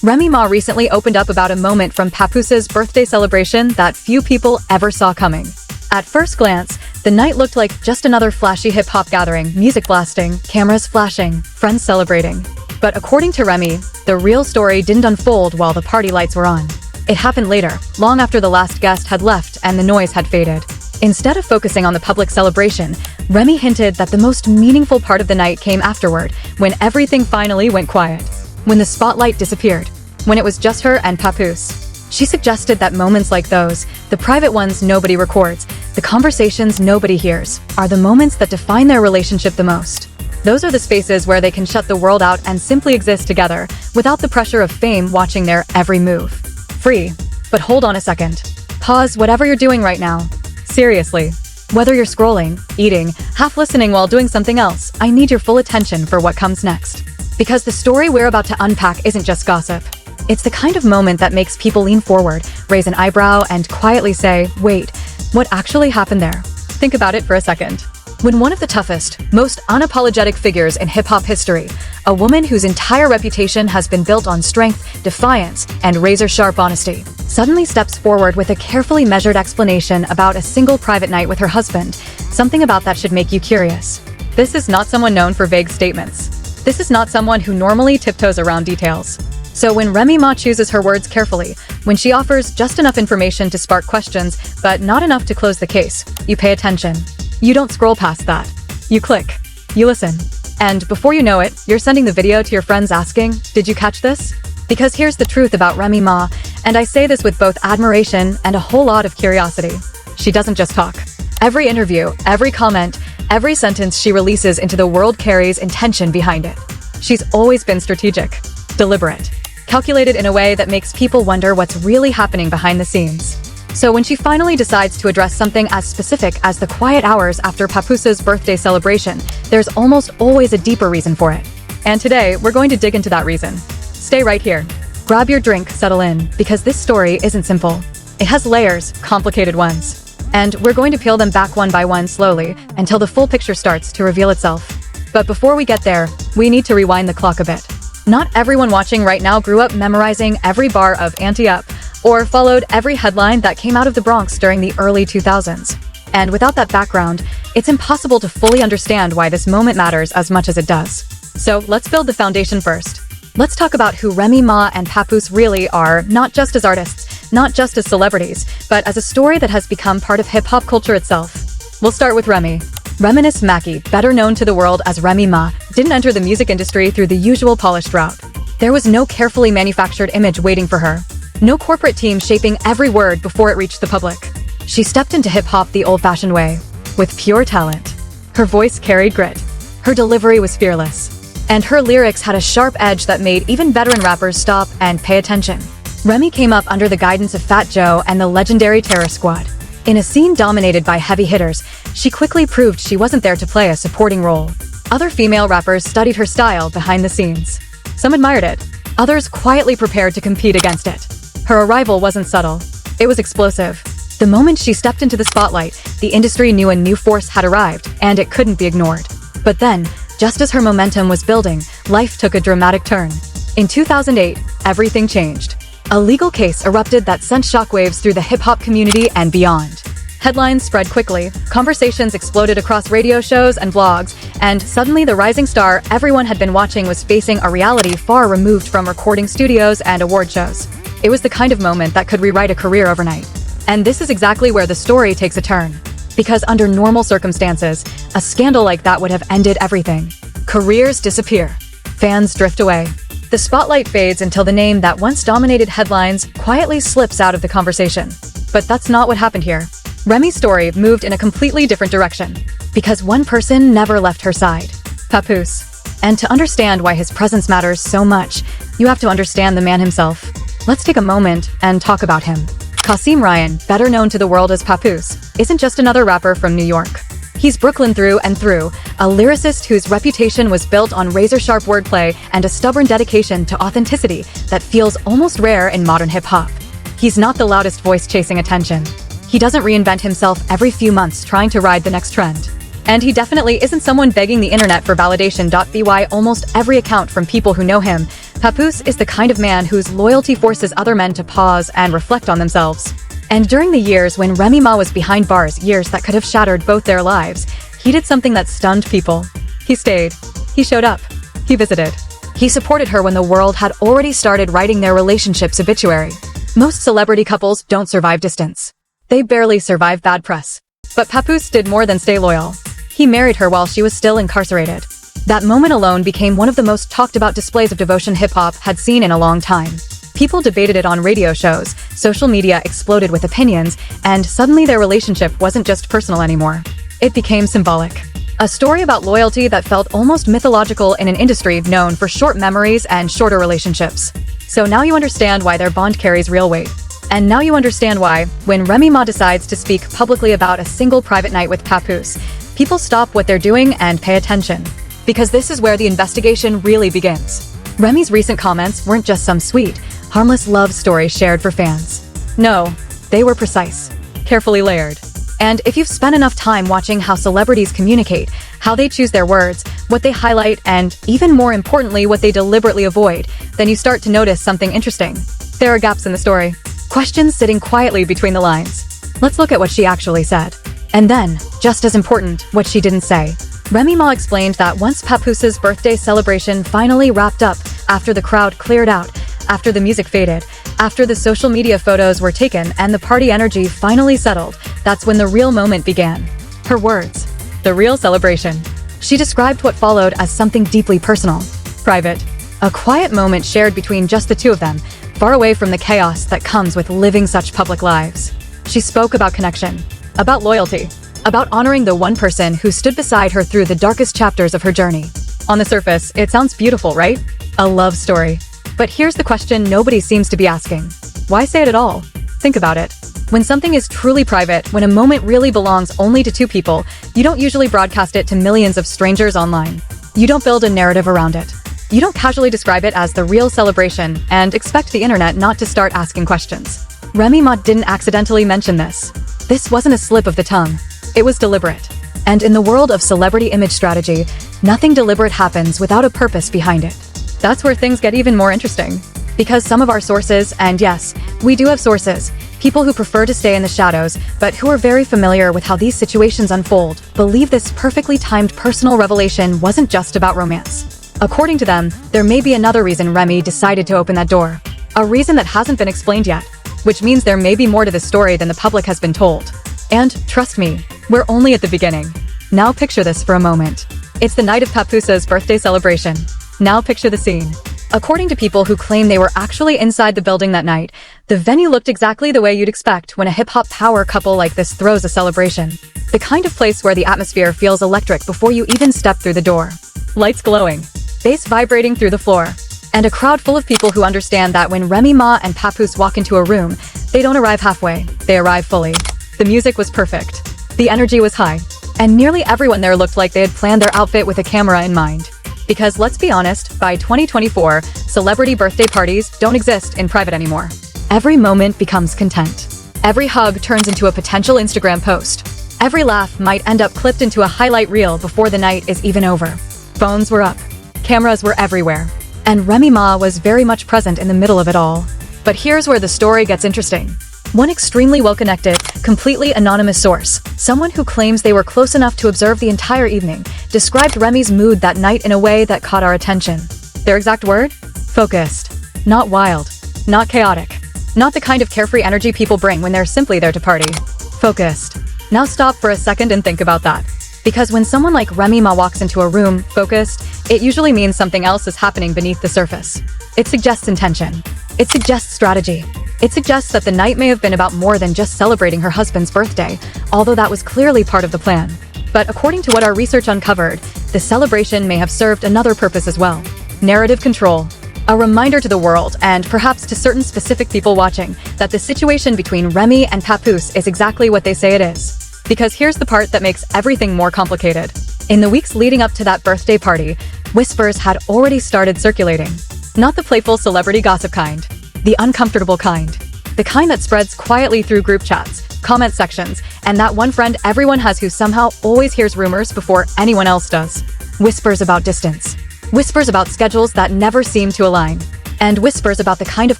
Remy Ma recently opened up about a moment from Papoose's birthday celebration that few people ever saw coming. At first glance, the night looked like just another flashy hip-hop gathering, music blasting, cameras flashing, friends celebrating. But according to Remy, the real story didn't unfold while the party lights were on. It happened later, long after the last guest had left and the noise had faded. Instead of focusing on the public celebration, Remy hinted that the most meaningful part of the night came afterward, when everything finally went quiet. When the spotlight disappeared. When it was just her and Papoose. She suggested that moments like those, the private ones nobody records, the conversations nobody hears, are the moments that define their relationship the most. Those are the spaces where they can shut the world out and simply exist together, without the pressure of fame watching their every move. Free. But hold on a second. Pause whatever you're doing right now. Seriously. Whether you're scrolling, eating, half listening while doing something else, I need your full attention for what comes next. Because the story we're about to unpack isn't just gossip. It's the kind of moment that makes people lean forward, raise an eyebrow, and quietly say, wait, what actually happened there? Think about it for a second. When one of the toughest, most unapologetic figures in hip-hop history, a woman whose entire reputation has been built on strength, defiance, and razor-sharp honesty, suddenly steps forward with a carefully measured explanation about a single private night with her husband, something about that should make you curious. This is not someone known for vague statements. This is not someone who normally tiptoes around details. So when Remy Ma chooses her words carefully, when she offers just enough information to spark questions, but not enough to close the case, you pay attention. You don't scroll past that. You click. You listen. And before you know it, you're sending the video to your friends asking, did you catch this? Because here's the truth about Remy Ma, and I say this with both admiration and a whole lot of curiosity. She doesn't just talk. Every interview, every comment, every sentence she releases into the world carries intention behind it. She's always been strategic, deliberate, calculated in a way that makes people wonder what's really happening behind the scenes. So when she finally decides to address something as specific as the quiet hours after Papoose's birthday celebration, there's almost always a deeper reason for it. And today, we're going to dig into that reason. Stay right here. Grab your drink, settle in, because this story isn't simple. It has layers, complicated ones. And we're going to peel them back one by one slowly until the full picture starts to reveal itself. But before we get there, we need to rewind the clock a bit. Not everyone watching right now grew up memorizing every bar of Ante Up, or followed every headline that came out of the Bronx during the early 2000s. And without that background, it's impossible to fully understand why this moment matters as much as it does. So let's build the foundation first. Let's talk about who Remy Ma and Papoose really are, not just as artists, not just as celebrities, but as a story that has become part of hip-hop culture itself. We'll start with Remy. Reminisce Mackey, better known to the world as Remy Ma, didn't enter the music industry through the usual polished route. There was no carefully manufactured image waiting for her. No corporate team shaping every word before it reached the public. She stepped into hip-hop the old-fashioned way, with pure talent. Her voice carried grit. Her delivery was fearless. And her lyrics had a sharp edge that made even veteran rappers stop and pay attention. Remy came up under the guidance of Fat Joe and the legendary Terror Squad. In a scene dominated by heavy hitters, she quickly proved she wasn't there to play a supporting role. Other female rappers studied her style behind the scenes. Some admired it. Others quietly prepared to compete against it. Her arrival wasn't subtle. It was explosive. The moment she stepped into the spotlight, the industry knew a new force had arrived, and it couldn't be ignored. But then, just as her momentum was building, life took a dramatic turn. In 2008, everything changed. A legal case erupted that sent shockwaves through the hip-hop community and beyond. Headlines spread quickly, conversations exploded across radio shows and blogs, and suddenly the rising star everyone had been watching was facing a reality far removed from recording studios and award shows. It was the kind of moment that could rewrite a career overnight. And this is exactly where the story takes a turn. Because under normal circumstances, a scandal like that would have ended everything. Careers disappear. Fans drift away. The spotlight fades until the name that once dominated headlines quietly slips out of the conversation. But that's not what happened here. Remy's story moved in a completely different direction. Because one person never left her side. Papoose. And to understand why his presence matters so much, you have to understand the man himself. Let's take a moment and talk about him. Kasim Ryan, better known to the world as Papoose, isn't just another rapper from New York. He's Brooklyn through and through, a lyricist whose reputation was built on razor-sharp wordplay and a stubborn dedication to authenticity that feels almost rare in modern hip-hop. He's not the loudest voice chasing attention. He doesn't reinvent himself every few months trying to ride the next trend. And he definitely isn't someone begging the internet for validation. By almost every account from people who know him, Papoose is the kind of man whose loyalty forces other men to pause and reflect on themselves. And during the years when Remy Ma was behind bars, years that could have shattered both their lives, he did something that stunned people. He stayed. He showed up. He visited. He supported her when the world had already started writing their relationship's obituary. Most celebrity couples don't survive distance. They barely survive bad press. But Papoose did more than stay loyal. He married her while she was still incarcerated. That moment alone became one of the most talked about displays of devotion hip-hop had seen in a long time. People debated it on radio shows, social media exploded with opinions, and suddenly their relationship wasn't just personal anymore. It became symbolic. A story about loyalty that felt almost mythological in an industry known for short memories and shorter relationships. So now you understand why their bond carries real weight. And now you understand why, when Remy Ma decides to speak publicly about a single private night with Papoose, people stop what they're doing and pay attention. Because this is where the investigation really begins. Remy's recent comments weren't just some sweet, harmless love story shared for fans. No, they were precise, carefully layered. And if you've spent enough time watching how celebrities communicate, how they choose their words, what they highlight, and even more importantly, what they deliberately avoid, then you start to notice something interesting. There are gaps in the story. Questions sitting quietly between the lines. Let's look at what she actually said. And then, just as important, what she didn't say. Remy Ma explained that once Papoose's birthday celebration finally wrapped up, after the crowd cleared out, after the music faded, after the social media photos were taken and the party energy finally settled, that's when the real moment began. Her words. The real celebration. She described what followed as something deeply personal. Private. A quiet moment shared between just the two of them, far away from the chaos that comes with living such public lives. She spoke about connection, about loyalty, about honoring the one person who stood beside her through the darkest chapters of her journey. On the surface, it sounds beautiful, right? A love story. But here's the question nobody seems to be asking. Why say it at all? Think about it. When something is truly private, when a moment really belongs only to two people, you don't usually broadcast it to millions of strangers online. You don't build a narrative around it. You don't casually describe it as the real celebration and expect the internet not to start asking questions. Remy Ma didn't accidentally mention this. This wasn't a slip of the tongue. It was deliberate. And in the world of celebrity image strategy, nothing deliberate happens without a purpose behind it. That's where things get even more interesting. Because some of our sources, and yes, we do have sources, people who prefer to stay in the shadows, but who are very familiar with how these situations unfold, believe this perfectly timed personal revelation wasn't just about romance. According to them, there may be another reason Remy decided to open that door. A reason that hasn't been explained yet, which means there may be more to the story than the public has been told. And, trust me, we're only at the beginning. Now picture this for a moment. It's the night of Papoose's birthday celebration. Now picture the scene. According to people who claim they were actually inside the building that night, the venue looked exactly the way you'd expect when a hip-hop power couple like this throws a celebration. The kind of place where the atmosphere feels electric before you even step through the door. Lights glowing, bass vibrating through the floor, and a crowd full of people who understand that when Remy Ma and Papoose walk into a room, they don't arrive halfway, they arrive fully. The music was perfect. The energy was high. And nearly everyone there looked like they had planned their outfit with a camera in mind. Because let's be honest, by 2024, celebrity birthday parties don't exist in private anymore. Every moment becomes content. Every hug turns into a potential Instagram post. Every laugh might end up clipped into a highlight reel before the night is even over. Phones were up. Cameras were everywhere. And Remy Ma was very much present in the middle of it all. But here's where the story gets interesting. One extremely well-connected, completely anonymous source, someone who claims they were close enough to observe the entire evening, described Remy's mood that night in a way that caught our attention. Their exact word? Focused. Not wild. Not chaotic. Not the kind of carefree energy people bring when they're simply there to party. Focused. Now stop for a second and think about that. Because when someone like Remy Ma walks into a room, focused, it usually means something else is happening beneath the surface. It suggests intention. It suggests strategy. It suggests that the night may have been about more than just celebrating her husband's birthday, although that was clearly part of the plan. But according to what our research uncovered, the celebration may have served another purpose as well. Narrative control. A reminder to the world, and perhaps to certain specific people watching, that the situation between Remy and Papoose is exactly what they say it is. Because here's the part that makes everything more complicated. In the weeks leading up to that birthday party, whispers had already started circulating. Not the playful celebrity gossip kind. The uncomfortable kind. The kind that spreads quietly through group chats, comment sections, and that one friend everyone has who somehow always hears rumors before anyone else does. Whispers about distance. whispers about schedules that never seem to align, and whispers about the kind of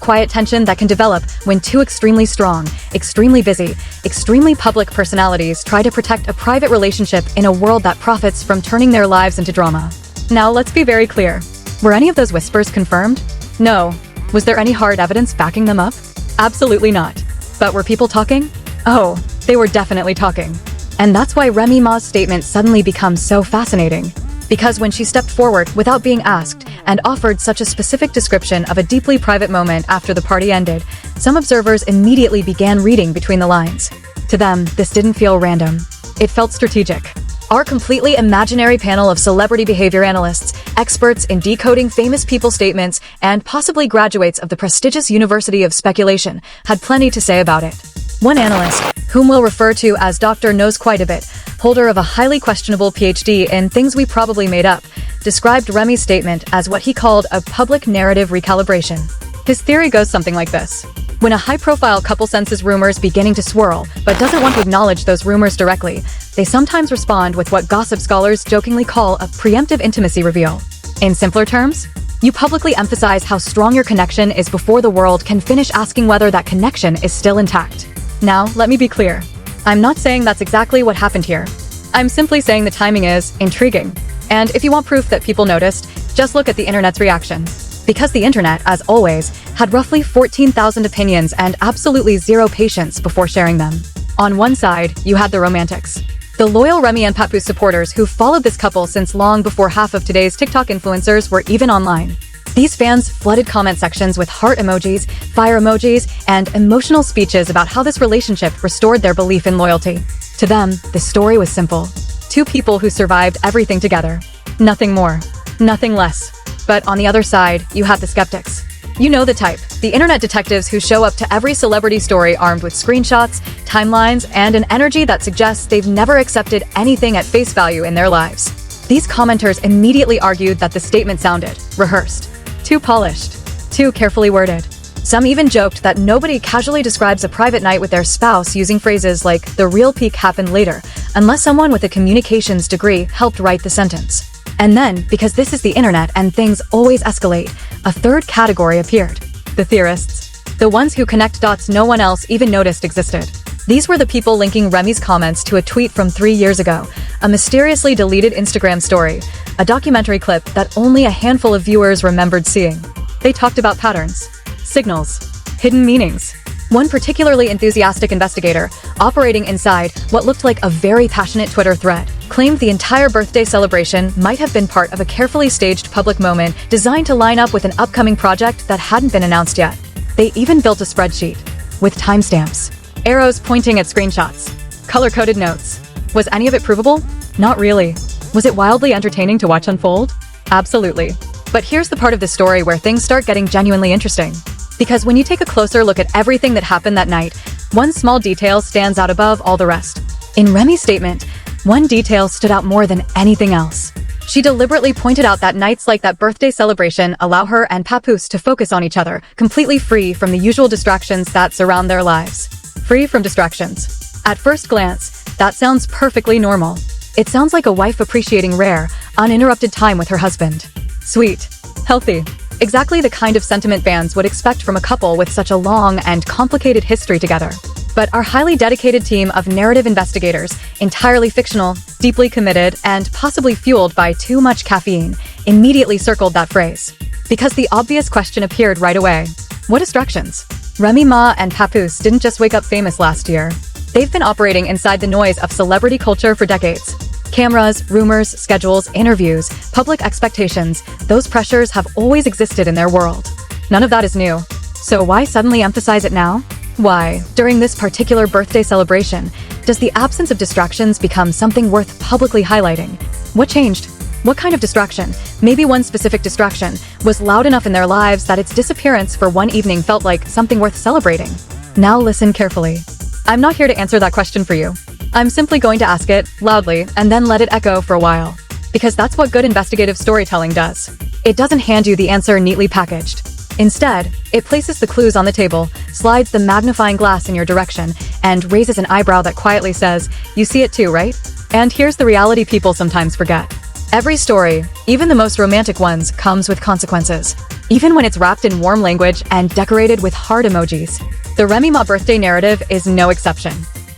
quiet tension that can develop when two extremely strong, extremely busy, extremely public personalities try to protect a private relationship in a world that profits from turning their lives into drama. Now, let's be very clear. Were any of those whispers confirmed? No. Was there any hard evidence backing them up? Absolutely not. But were people talking? Oh, they were definitely talking. And that's why Remy Ma's statement suddenly becomes so fascinating. Because when she stepped forward without being asked and offered such a specific description of a deeply private moment after the party ended, some observers immediately began reading between the lines. To them, this didn't feel random. It felt strategic. Our completely imaginary panel of celebrity behavior analysts, experts in decoding famous people's statements, and possibly graduates of the prestigious University of Speculation had plenty to say about it. One analyst, whom we'll refer to as Dr. Knows Quite a Bit, holder of a highly questionable PhD in things we probably made up, described Remy's statement as what he called a public narrative recalibration. His theory goes something like this. When a high-profile couple senses rumors beginning to swirl, but doesn't want to acknowledge those rumors directly, they sometimes respond with what gossip scholars jokingly call a preemptive intimacy reveal. In simpler terms, you publicly emphasize how strong your connection is before the world can finish asking whether that connection is still intact. Now, let me be clear. I'm not saying that's exactly what happened here. I'm simply saying the timing is intriguing. And if you want proof that people noticed, just look at the internet's reaction. Because the internet, as always, had roughly 14,000 opinions and absolutely zero patience before sharing them. On one side, you had the romantics. The loyal Remy and Papoose supporters who followed this couple since long before half of today's TikTok influencers were even online. These fans flooded comment sections with heart emojis, fire emojis, and emotional speeches about how this relationship restored their belief in loyalty. To them, the story was simple. Two people who survived everything together. Nothing more. Nothing less. But on the other side, you had the skeptics. You know the type. The internet detectives who show up to every celebrity story armed with screenshots, timelines, and an energy that suggests they've never accepted anything at face value in their lives. These commenters immediately argued that the statement sounded rehearsed. Too polished, too carefully worded. Some even joked that nobody casually describes a private night with their spouse using phrases like "the real peak happened later," unless someone with a communications degree helped write the sentence. And then, because this is the internet and things always escalate, a third category appeared. The theorists. The ones who connect dots no one else even noticed existed. These were the people linking Remy's comments to a tweet from 3 years ago, a mysteriously deleted Instagram story, a documentary clip that only a handful of viewers remembered seeing. They talked about patterns, signals, hidden meanings. One particularly enthusiastic investigator, operating inside what looked like a very passionate Twitter thread, claimed the entire birthday celebration might have been part of a carefully staged public moment designed to line up with an upcoming project that hadn't been announced yet. They even built a spreadsheet with timestamps, arrows pointing at screenshots, color-coded notes. Was any of it provable? Not really. Was it wildly entertaining to watch unfold? Absolutely. But here's the part of the story where things start getting genuinely interesting. Because when you take a closer look at everything that happened that night, one small detail stands out above all the rest. In Remy's statement, one detail stood out more than anything else. She deliberately pointed out that nights like that birthday celebration allow her and Papoose to focus on each other, completely free from the usual distractions that surround their lives. Free from distractions. At first glance, that sounds perfectly normal. It sounds like a wife appreciating rare, uninterrupted time with her husband. Sweet. Healthy. Exactly the kind of sentiment fans would expect from a couple with such a long and complicated history together. But our highly dedicated team of narrative investigators, entirely fictional, deeply committed, and possibly fueled by too much caffeine, immediately circled that phrase. Because the obvious question appeared right away. What distractions? Remy Ma and Papoose didn't just wake up famous last year. They've been operating inside the noise of celebrity culture for decades. Cameras, rumors, schedules, interviews, public expectations, those pressures have always existed in their world. None of that is new. So why suddenly emphasize it now? Why, during this particular birthday celebration, does the absence of distractions become something worth publicly highlighting? What changed? What kind of distraction, maybe one specific distraction, was loud enough in their lives that its disappearance for one evening felt like something worth celebrating? Now listen carefully. I'm not here to answer that question for you. I'm simply going to ask it, loudly, and then let it echo for a while. Because that's what good investigative storytelling does. It doesn't hand you the answer neatly packaged. Instead, it places the clues on the table, slides the magnifying glass in your direction, and raises an eyebrow that quietly says, "You see it too, right?" And here's the reality people sometimes forget. Every story, even the most romantic ones, comes with consequences. Even when it's wrapped in warm language and decorated with heart emojis. The Remy Ma birthday narrative is no exception.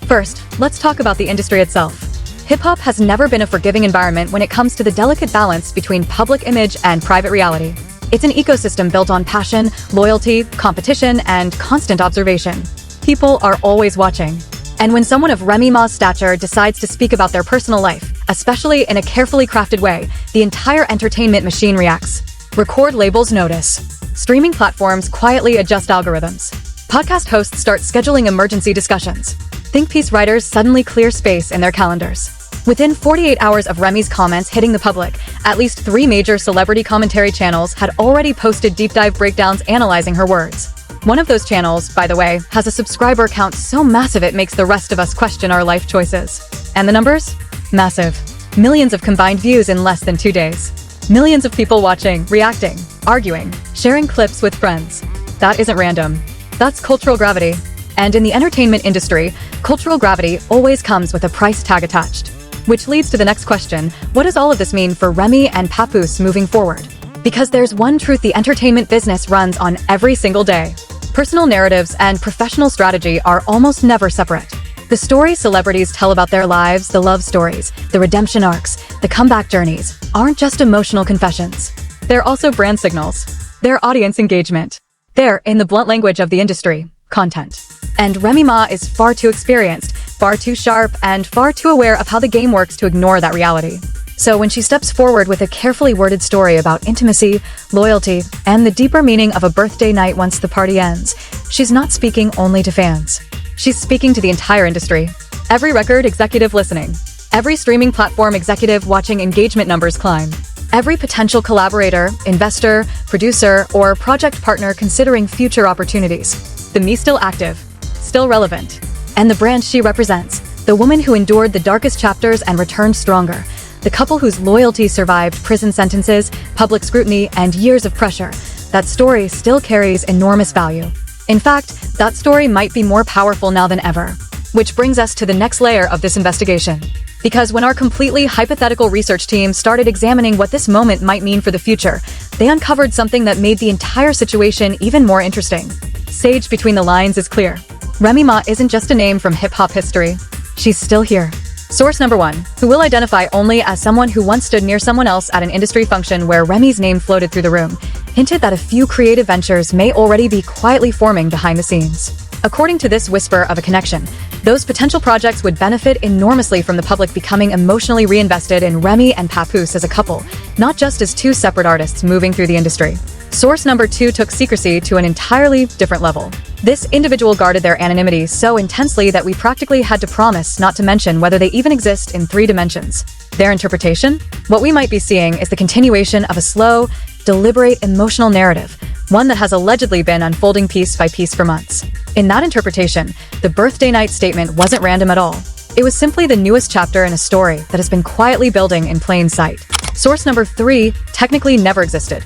First, let's talk about the industry itself. Hip-hop has never been a forgiving environment when it comes to the delicate balance between public image and private reality. It's an ecosystem built on passion, loyalty, competition, and constant observation. People are always watching. And when someone of Remy Ma's stature decides to speak about their personal life, especially in a carefully crafted way, the entire entertainment machine reacts. Record labels notice. Streaming platforms quietly adjust algorithms. Podcast hosts start scheduling emergency discussions. Think piece writers suddenly clear space in their calendars. Within 48 hours of Remy's comments hitting the public, at least 3 major celebrity commentary channels had already posted deep dive breakdowns analyzing her words. One of those channels, by the way, has a subscriber count so massive it makes the rest of us question our life choices. And the numbers? Massive. Millions of combined views in less than 2 days. Millions of people watching, reacting, arguing, sharing clips with friends. That isn't random. That's cultural gravity. And in the entertainment industry, cultural gravity always comes with a price tag attached. Which leads to the next question, what does all of this mean for Remy and Papoose moving forward? Because there's one truth the entertainment business runs on every single day. Personal narratives and professional strategy are almost never separate. The stories celebrities tell about their lives, the love stories, the redemption arcs, the comeback journeys, aren't just emotional confessions. They're also brand signals. They're audience engagement. They're, in the blunt language of the industry, content. And Remy Ma is far too experienced, far too sharp, and far too aware of how the game works to ignore that reality. So when she steps forward with a carefully worded story about intimacy, loyalty, and the deeper meaning of a birthday night once the party ends, she's not speaking only to fans. She's speaking to the entire industry. Every record executive listening. Every streaming platform executive watching engagement numbers climb. Every potential collaborator, investor, producer, or project partner considering future opportunities. The me still active, still relevant. And the brand she represents, the woman who endured the darkest chapters and returned stronger. The couple whose loyalty survived prison sentences, public scrutiny, and years of pressure. That story still carries enormous value. In fact, that story might be more powerful now than ever. Which brings us to the next layer of this investigation. Because when our completely hypothetical research team started examining what this moment might mean for the future, they uncovered something that made the entire situation even more interesting. Sage between the lines is clear. Remy Ma isn't just a name from hip-hop history. She's still here. Source number 1, who will identify only as someone who once stood near someone else at an industry function where Remy's name floated through the room, hinted that a few creative ventures may already be quietly forming behind the scenes. According to this whisper of a connection, those potential projects would benefit enormously from the public becoming emotionally reinvested in Remy and Papoose as a couple, not just as 2 separate artists moving through the industry. Source number 2 took secrecy to an entirely different level. This individual guarded their anonymity so intensely that we practically had to promise not to mention whether they even exist in 3 dimensions. Their interpretation? What we might be seeing is the continuation of a slow, deliberate, emotional narrative, one that has allegedly been unfolding piece by piece for months. In that interpretation, the birthday night statement wasn't random at all. It was simply the newest chapter in a story that has been quietly building in plain sight. Source number 3 technically never existed.